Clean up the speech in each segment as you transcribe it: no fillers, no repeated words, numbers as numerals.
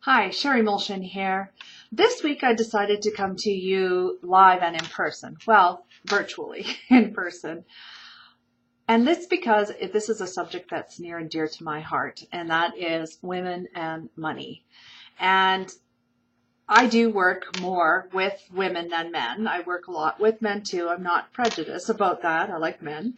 Hi, Sherry Mulshin here. This week I decided to come to you live and in person. Well, virtually in person. And this because this is a subject that's near and dear to my heart, and that is women and money. And I do work more with women than men. I work a lot with men too. I'm not prejudiced about that. I like men.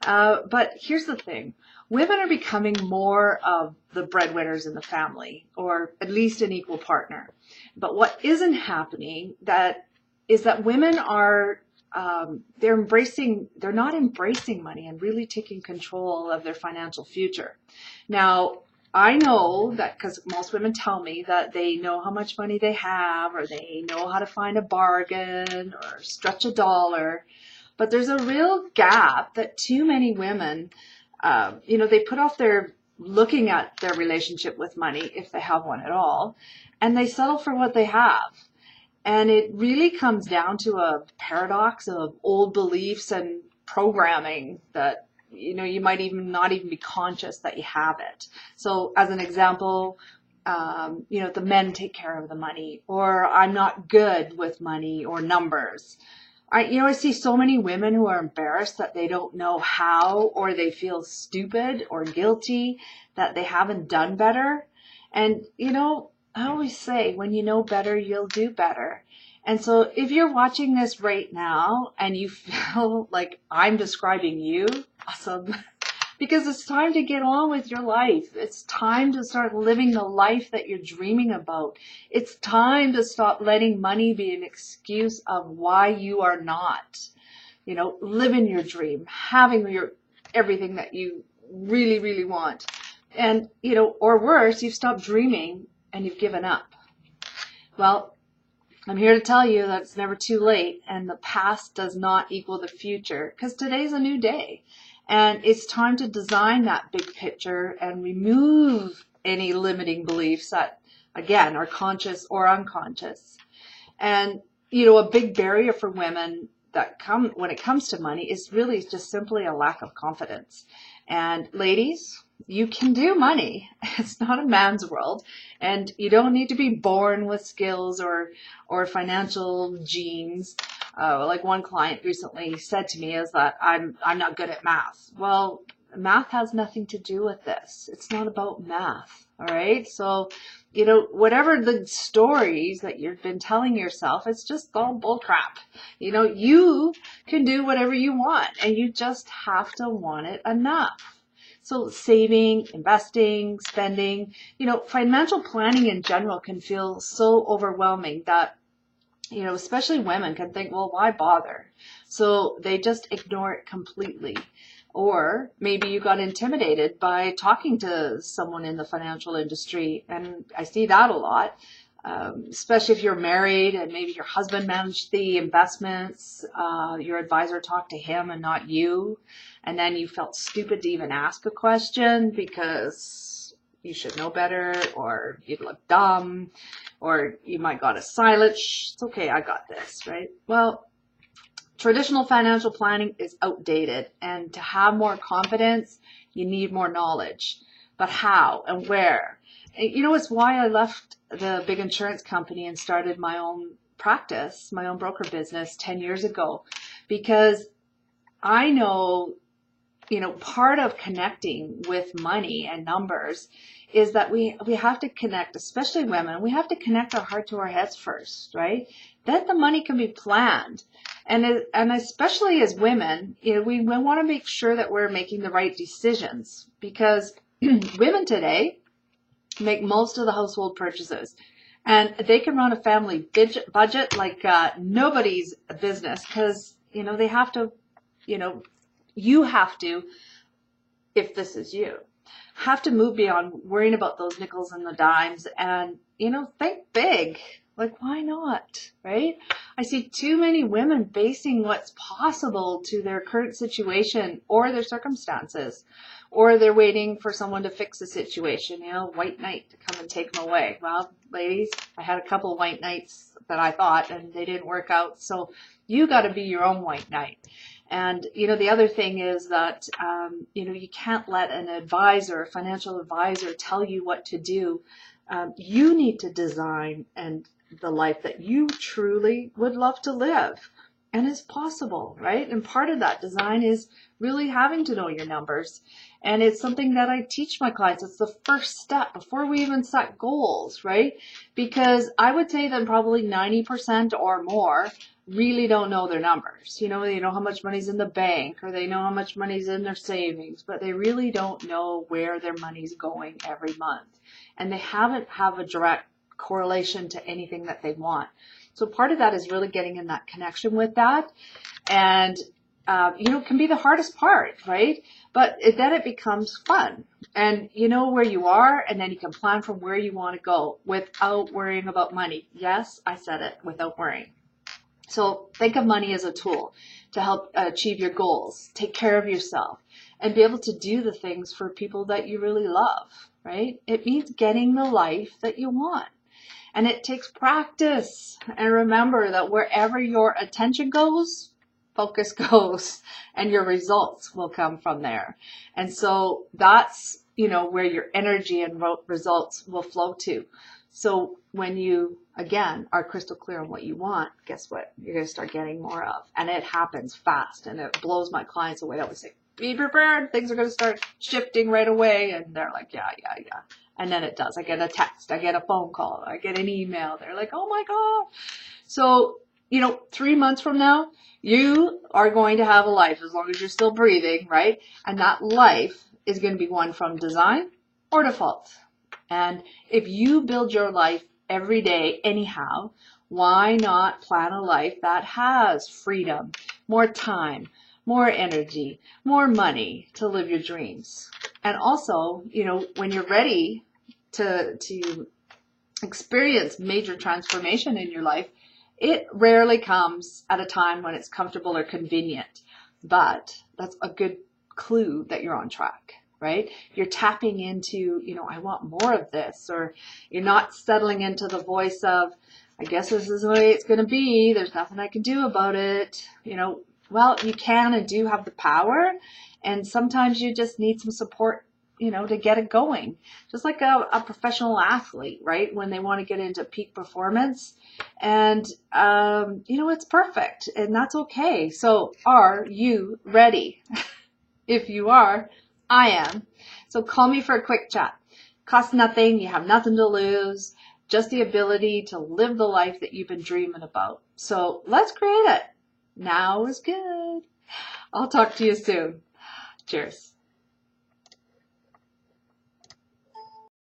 But here's the thing. Women are becoming more of the breadwinners in the family, or at least an equal partner. But what isn't happening is that women are they're not embracing money and really taking control of their financial future. Now, I know that because most women tell me that they know how much money they have, or they know how to find a bargain or stretch a dollar. But there's a real gap that too many women, they put off their looking at their relationship with money, if they have one at all, and they settle for what they have. And it really comes down to a paradox of old beliefs and programming that, you might even not even be conscious that you have it. So as an example, the men take care of the money, or I'm not good with money or numbers. I see so many women who are embarrassed that they don't know how, or they feel stupid or guilty that they haven't done better. And, I always say, when you know better, you'll do better. And so if you're watching this right now and you feel like I'm describing you, awesome. Because it's time to get on with your life. It's time to start living the life that you're dreaming about. It's time to stop letting money be an excuse of why you are not, living your dream, having everything that you really, really want. And, or worse, you've stopped dreaming and you've given up. Well, I'm here to tell you that it's never too late, and the past does not equal the future, because today's a new day. And it's time to design that big picture and remove any limiting beliefs that, again, are conscious or unconscious. And, a big barrier for women when it comes to money is really just simply a lack of confidence. And ladies, you can do money. It's not a man's world, and you don't need to be born with skills or financial genes. Like one client recently said to me is that I'm not good at math. Well, math has nothing to do with this. It's not about math. All right. So, whatever the stories that you've been telling yourself, it's just all bull crap. You can do whatever you want, and you just have to want it enough. So saving, investing, spending, financial planning in general can feel so overwhelming that, especially women can think, well, why bother? So they just ignore it completely. Or maybe you got intimidated by talking to someone in the financial industry. And I see that a lot, especially if you're married and maybe your husband managed the investments, your advisor talked to him and not you. And then you felt stupid to even ask a question because you should know better, or you'd look dumb, or you might got a silent, shh, it's okay, I got this, right? Well, traditional financial planning is outdated, and to have more confidence, you need more knowledge. But how and where? It's why I left the big insurance company and started my own practice, my own broker business 10 years ago, because I know, part of connecting with money and numbers is that we have to connect, especially women, we have to connect our heart to our heads first, right? Then the money can be planned. And especially as women, we want to make sure that we're making the right decisions, because women today make most of the household purchases. And they can run a family budget like nobody's business, because, they have to, you have to, if this is you, have to move beyond worrying about those nickels and the dimes and, think big. Like, why not, right? I see too many women basing what's possible to their current situation or their circumstances, or they're waiting for someone to fix the situation, white knight to come and take them away. Well, ladies, I had a couple of white knights that I thought, and they didn't work out. So you got to be your own white knight. And, the other thing is that, you can't let an advisor, a financial advisor, tell you what to do. You need to design the life that you truly would love to live. And it's possible, right? And part of that design is really having to know your numbers. And it's something that I teach my clients. It's the first step before we even set goals, right? Because I would say that probably 90% or more really don't know their numbers. They know how much money's in the bank, or they know how much money's in their savings, but they really don't know where their money's going every month. And they haven't have a direct correlation to anything that they want. So part of that is really getting in that connection with that. And, it can be the hardest part, right? But then it becomes fun. And you know where you are, and then you can plan from where you want to go without worrying about money. Yes, I said it, without worrying. So think of money as a tool to help achieve your goals, take care of yourself, and be able to do the things for people that you really love, right? It means getting the life that you want. And it takes practice. And remember that wherever your attention goes, focus goes, and your results will come from there. And so that's, where your energy and results will flow to. So when you, again, are crystal clear on what you want, guess what? You're going to start getting more of. And it happens fast. And it blows my clients away. I always say, be prepared. Things are going to start shifting right away. And they're like, yeah. And then it does. I get a text. I get a phone call. I get an email. They're like, oh my God. So, 3 months from now, you are going to have a life as long as you're still breathing, right? And that life is going to be one from design or default. And if you build your life every day anyhow, why not plan a life that has freedom, more time, more energy, more money to live your dreams? And also, when you're ready to experience major transformation in your life, it rarely comes at a time when it's comfortable or convenient. But that's a good clue that you're on track, right? You're tapping into, I want more of this, or you're not settling into the voice of, I guess this is the way it's going to be. There's nothing I can do about it. Well, you can and do have the power. And sometimes you just need some support, to get it going. Just like a professional athlete, right? When they want to get into peak performance. And, it's perfect. And that's okay. So are you ready? If you are, I am. So call me for a quick chat. Costs nothing. You have nothing to lose. Just the ability to live the life that you've been dreaming about. So let's create it. Now is good. I'll talk to you soon. Cheers.